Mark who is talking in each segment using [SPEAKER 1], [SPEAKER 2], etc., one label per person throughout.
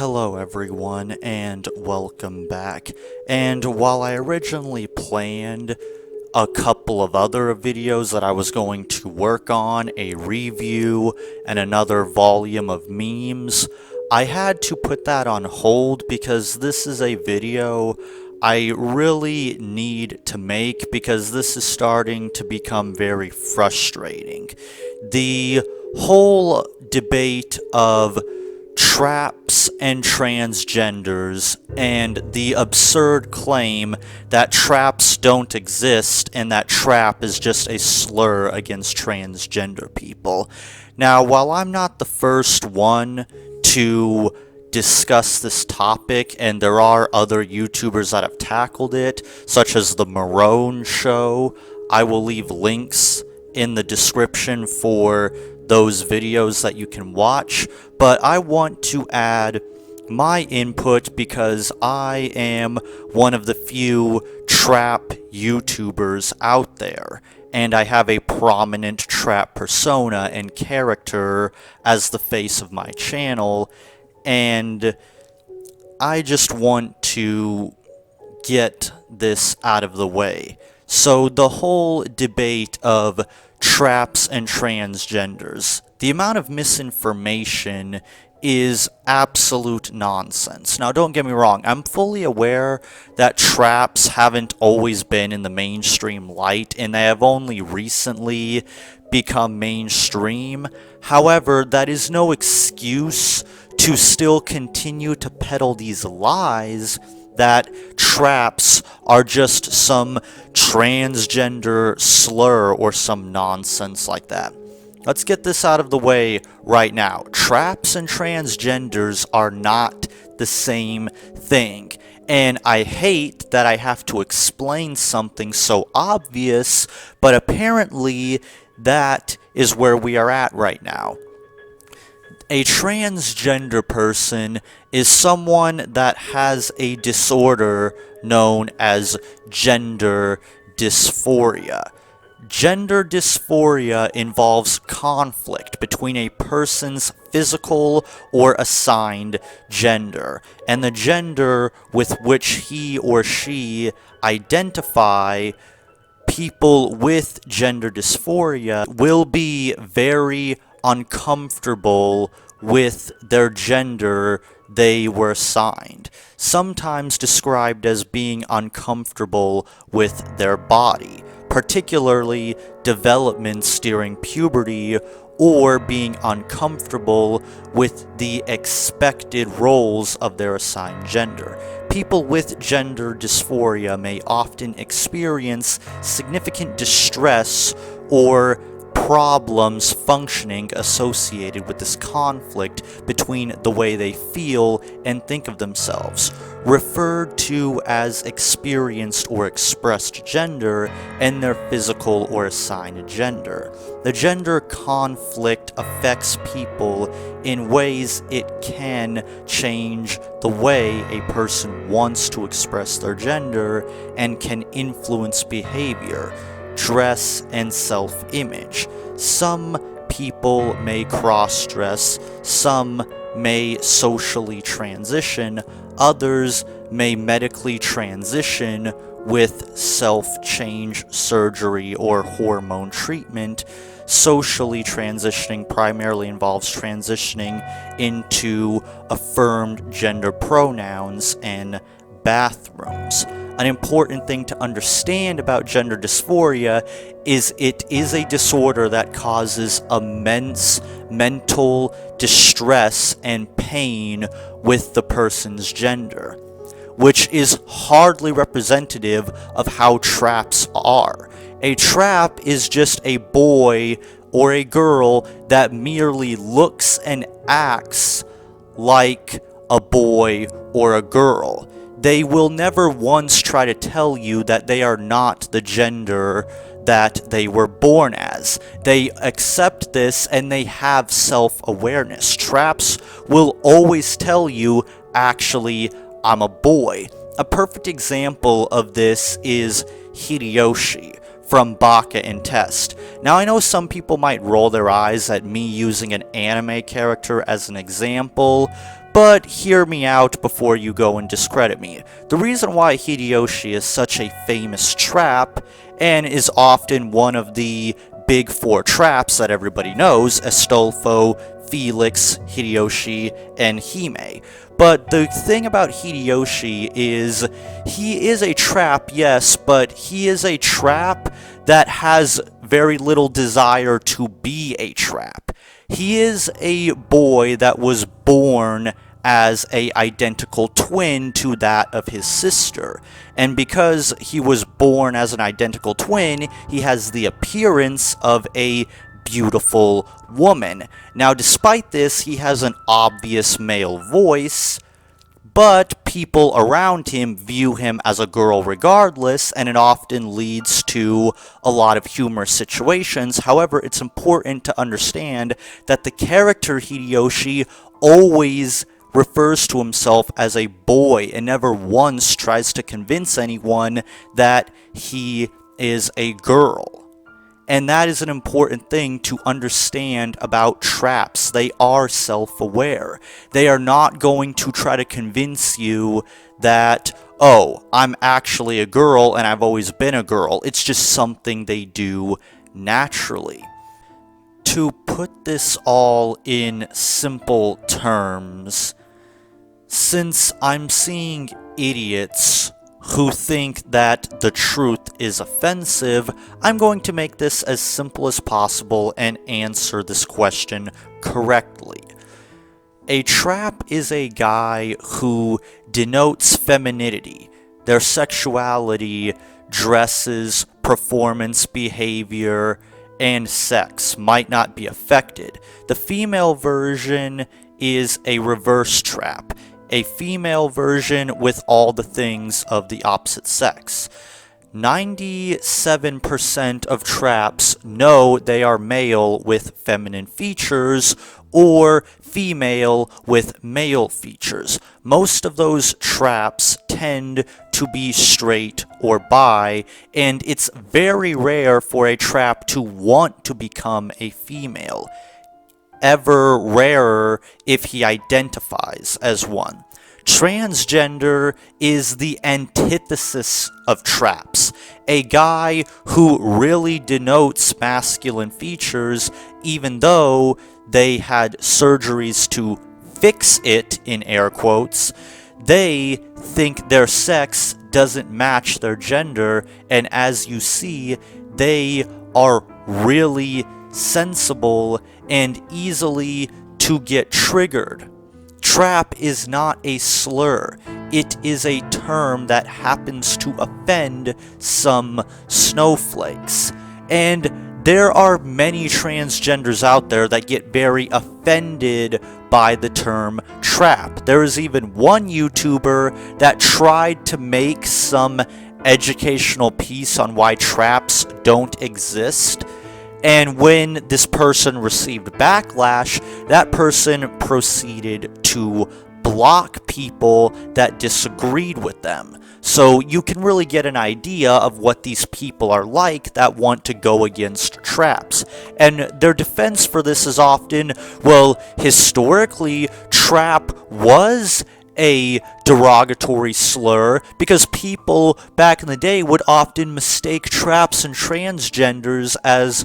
[SPEAKER 1] Hello everyone, and welcome back. And while I originally planned a couple of other videos that I was going to work on, a review, and another volume of memes, I had to put that on hold because this is a video I really need to make because this is starting to become very frustrating. The whole debate of traps and transgenders, and the absurd claim that traps don't exist and that trap is just a slur against transgender people. Now, while I'm not the first one to discuss this topic, and there are other YouTubers that have tackled it, such as The Marone Show, I will leave links in the description for those videos that you can watch, but I want to add my input because I am one of the few trap YouTubers out there, and I have a prominent trap persona and character as the face of my channel, and I just want to get this out of the way. So the whole debate of traps and transgenders, the amount of misinformation is absolute nonsense. Now, don't get me wrong, I'm fully aware that traps haven't always been in the mainstream light, and they have only recently become mainstream. However, that is no excuse to still continue to peddle these lies that traps are just some transgender slur or some nonsense like that. Let's get this out of the way right now. Traps and transgenders are not the same thing. And I hate that I have to explain something so obvious, but apparently that is where we are at right now. A transgender person is someone that has a disorder known as gender dysphoria. Gender dysphoria involves conflict between a person's physical or assigned gender and the gender with which he or she identify. People with gender dysphoria will be very uncomfortable with their gender they were assigned, sometimes described as being uncomfortable with their body, particularly developments during puberty, or being uncomfortable with the expected roles of their assigned gender. People with gender dysphoria may often experience significant distress or problems functioning associated with this conflict between the way they feel and think of themselves, referred to as experienced or expressed gender, and their physical or assigned gender. The gender conflict affects people in ways it can change the way a person wants to express their gender and can influence behavior, dress, and self-image. Some people may cross-dress, some may socially transition, others may medically transition with self-change surgery or hormone treatment. Socially transitioning primarily involves transitioning into affirmed gender pronouns and bathrooms. An important thing to understand about gender dysphoria is it is a disorder that causes immense mental distress and pain with the person's gender, which is hardly representative of how traps are. A trap is just a boy or a girl that merely looks and acts like a boy or a girl. They will never once try to tell you that they are not the gender that they were born as. They accept this and they have self-awareness. Traps will always tell you, actually, I'm a boy. A perfect example of this is Hideyoshi from Baka and Test. Now, I know some people might roll their eyes at me using an anime character as an example, But hear me out before you go and discredit me. The reason why Hideyoshi is such a famous trap, and is often one of the big four traps that everybody knows, Astolfo, Felix, Hideyoshi, and Hime. But the thing about Hideyoshi is, he is a trap, yes, but he is a trap that has very little desire to be a trap. He is a boy that was born as a identical twin to that of his sister. And because he was born as an identical twin, he has the appearance of a beautiful woman. Now, despite this, he has an obvious male voice, but people around him view him as a girl regardless, and it often leads to a lot of humorous situations. However, it's important to understand that the character Hideyoshi always refers to himself as a boy and never once tries to convince anyone that he is a girl. And that is an important thing to understand about traps. They are self-aware. They are not going to try to convince you that, oh, I'm actually a girl and I've always been a girl. It's just something they do naturally. To put this all in simple terms, since I'm seeing idiots who think that the truth is offensive, I'm going to make this as simple as possible and answer this question correctly. A trap is a guy who denotes femininity. Their sexuality, dresses, performance, behavior, and sex might not be affected. The female version is a reverse trap. A female version with all the things of the opposite sex. 97% of traps know they are male with feminine features or female with male features. Most of those traps tend to be straight or bi, and it's very rare for a trap to want to become a female. Ever rarer if he identifies as one. Transgender is the antithesis of traps. A guy who really denotes masculine features, even though they had surgeries to fix it, in air quotes. They think their sex doesn't match their gender, and as you see, they are really sensible and easily to get triggered. Trap is not a slur. It is a term that happens to offend some snowflakes. And there are many transgenders out there that get very offended by the term trap. There is even one YouTuber that tried to make some educational piece on why traps don't exist. And when this person received backlash, that person proceeded to block people that disagreed with them. So you can really get an idea of what these people are like that want to go against traps. And their defense for this is often, well, historically, trap was a derogatory slur because people back in the day would often mistake traps and transgenders as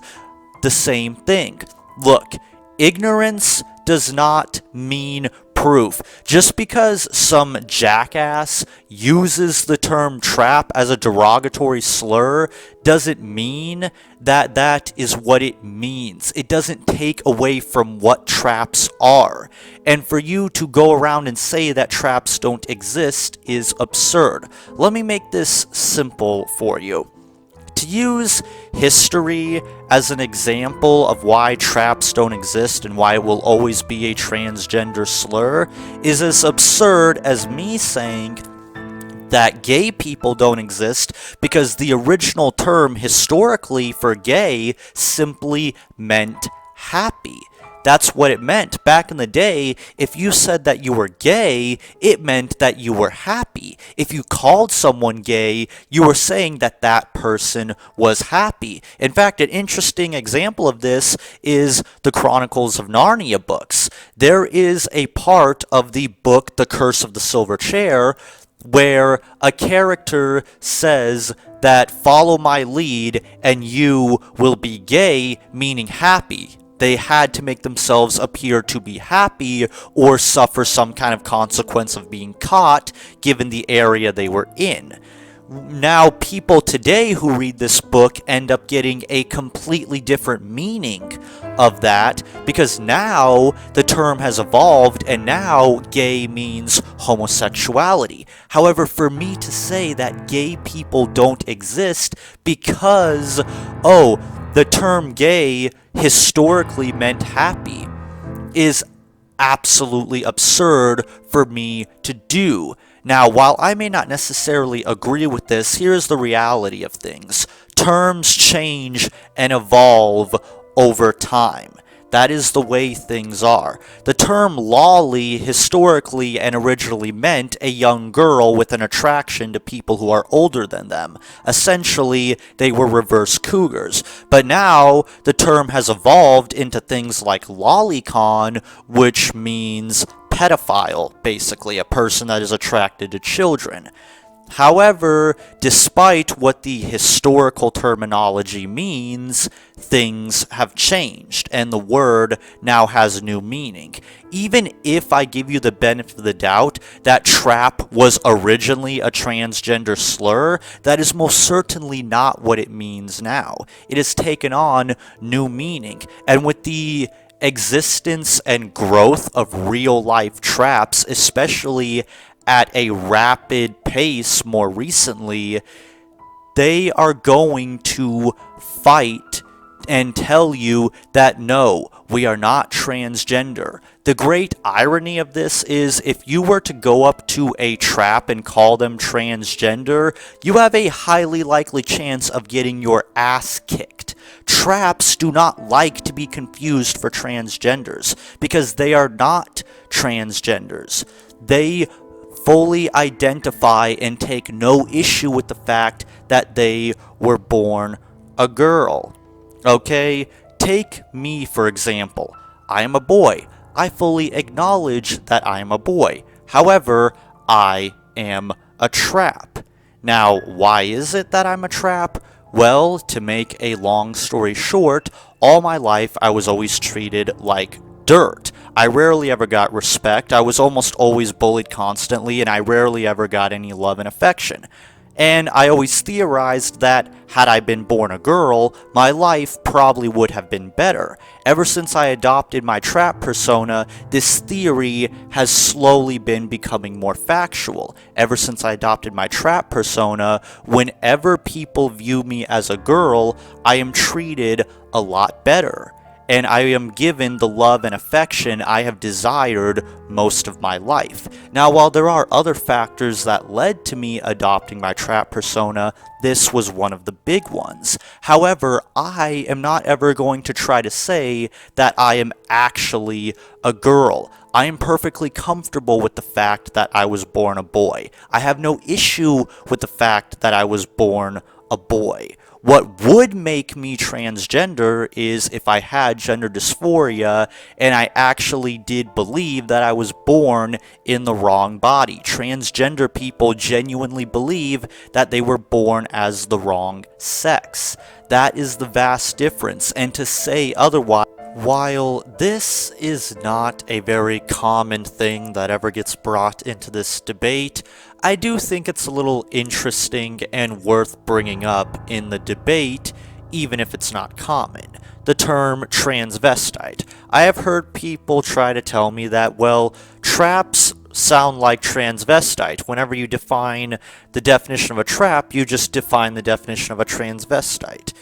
[SPEAKER 1] the same thing. Look, ignorance does not mean proof. Just because some jackass uses the term trap as a derogatory slur doesn't mean that that is what it means. It doesn't take away from what traps are. And for you to go around and say that traps don't exist is absurd. Let me make this simple for you. To use history as an example of why traps don't exist and why it will always be a transgender slur is as absurd as me saying that gay people don't exist because the original term historically for gay simply meant happy. That's what it meant. Back in the day, if you said that you were gay, it meant that you were happy. If you called someone gay, you were saying that that person was happy. In fact, an interesting example of this is the Chronicles of Narnia books. There is a part of the book The Curse of the Silver Chair where a character says that follow my lead and you will be gay, meaning happy. They had to make themselves appear to be happy or suffer some kind of consequence of being caught given the area they were in. Now, people today who read this book end up getting a completely different meaning of that because now the term has evolved and now gay means homosexuality. However, for me to say that gay people don't exist because, the term gay historically meant happy is absolutely absurd for me to do. Now, while I may not necessarily agree with this, here's the reality of things. Terms change and evolve over time. That is the way things are. The term lolly historically and originally meant a young girl with an attraction to people who are older than them. Essentially, they were reverse cougars. But now, the term has evolved into things like lolicon, which means pedophile, basically, a person that is attracted to children. However, despite what the historical terminology means, things have changed, and the word now has new meaning. Even if I give you the benefit of the doubt that trap was originally a transgender slur, that is most certainly not what it means now. It has taken on new meaning, and with the existence and growth of real-life traps, especially at a rapid pace more recently, they are going to fight and tell you that no, we are not transgender. The great irony of this is if you were to go up to a trap and call them transgender, you have a highly likely chance of getting your ass kicked. Traps do not like to be confused for transgenders because they are not transgenders. They fully identify and take no issue with the fact that they were born a girl. Okay? Take me, for example. I am a boy. I fully acknowledge that I am a boy. However, I am a trap. Now, why is it that I'm a trap? Well, to make a long story short, all my life I was always treated like dirt. I rarely ever got respect, I was almost always bullied constantly, and I rarely ever got any love and affection. And I always theorized that, had I been born a girl, my life probably would have been better. Ever since I adopted my trap persona, this theory has slowly been becoming more factual. Ever since I adopted my trap persona, whenever people view me as a girl, I am treated a lot better. And I am given the love and affection I have desired most of my life. Now, while there are other factors that led to me adopting my trap persona, this was one of the big ones. However, I am not ever going to try to say that I am actually a girl. I am perfectly comfortable with the fact that I was born a boy. I have no issue with the fact that I was born a boy. What would make me transgender is if I had gender dysphoria and I actually did believe that I was born in the wrong body. Transgender people genuinely believe that they were born as the wrong sex. That is the vast difference, and to say otherwise, while this is not a very common thing that ever gets brought into this debate, I do think it's a little interesting and worth bringing up in the debate, even if it's not common. The term transvestite. I have heard people try to tell me that, well, traps sound like transvestite. Whenever you define the definition of a trap, you just define the definition of a transvestite.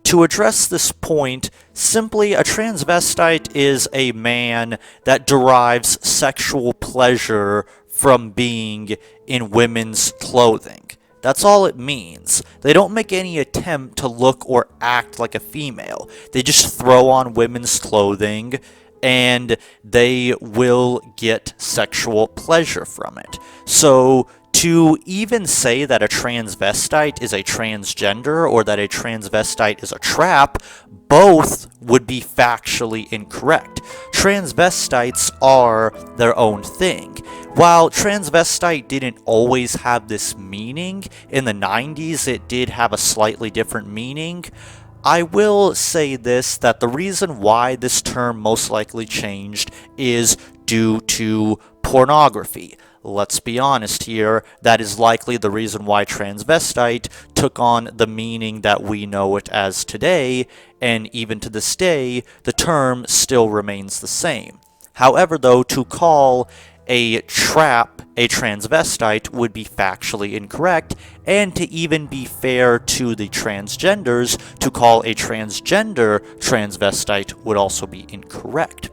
[SPEAKER 1] To address this point, simply a transvestite is a man that derives sexual pleasure from being in women's clothing. That's all it means. They don't make any attempt to look or act like a female. They just throw on women's clothing and they will get sexual pleasure from it. So to even say that a transvestite is a transgender or that a transvestite is a trap, both would be factually incorrect. Transvestites are their own thing. While transvestite didn't always have this meaning, in the 90s it did have a slightly different meaning. I will say this, that the reason why this term most likely changed is due to pornography. Let's be honest here, that is likely the reason why transvestite took on the meaning that we know it as today, and even to this day, the term still remains the same. However, though, to call a trap a transvestite would be factually incorrect, and to even be fair to the transgenders, to call a transgender transvestite would also be incorrect.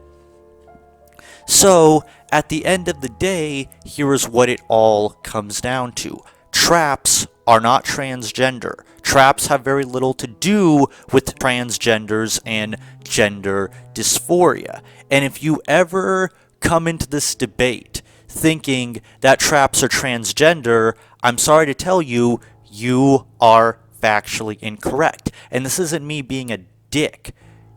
[SPEAKER 1] So, at the end of the day, here is what it all comes down to. Traps are not transgender. Traps have very little to do with transgenders and gender dysphoria. And if you ever come into this debate thinking that traps are transgender, I'm sorry to tell you, you are factually incorrect. And this isn't me being a dick.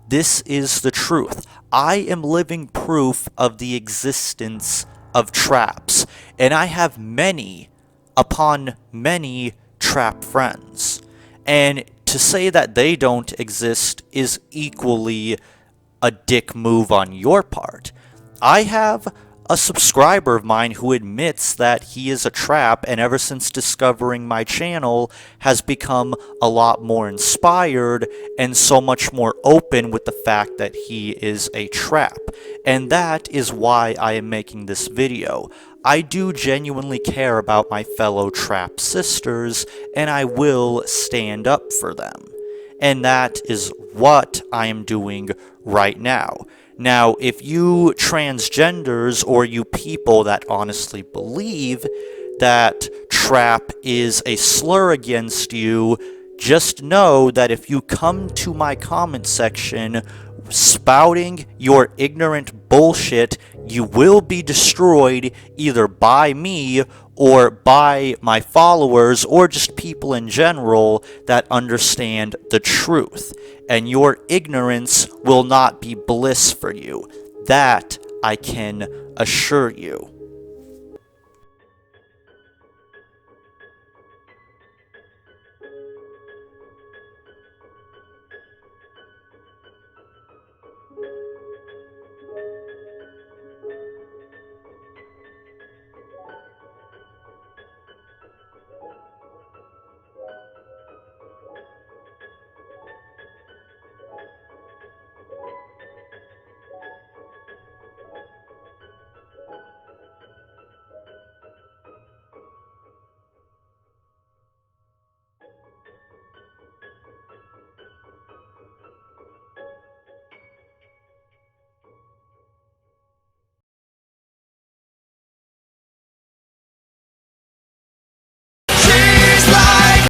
[SPEAKER 1] This is the truth. I am living proof of the existence of traps, and I have many upon many trap friends. And to say that they don't exist is equally a dick move on your part. I have a subscriber of mine who admits that he is a trap, and ever since discovering my channel has become a lot more inspired and so much more open with the fact that he is a trap. And that is why I am making this video. I do genuinely care about my fellow trap sisters, and I will stand up for them. And that is what I am doing right now. Now, if you transgenders or you people that honestly believe that trap is a slur against you, just know that if you come to my comment section spouting your ignorant bullshit, you will be destroyed either by me or by my followers or just people in general that understand the truth. And your ignorance will not be bliss for you. That I can assure you.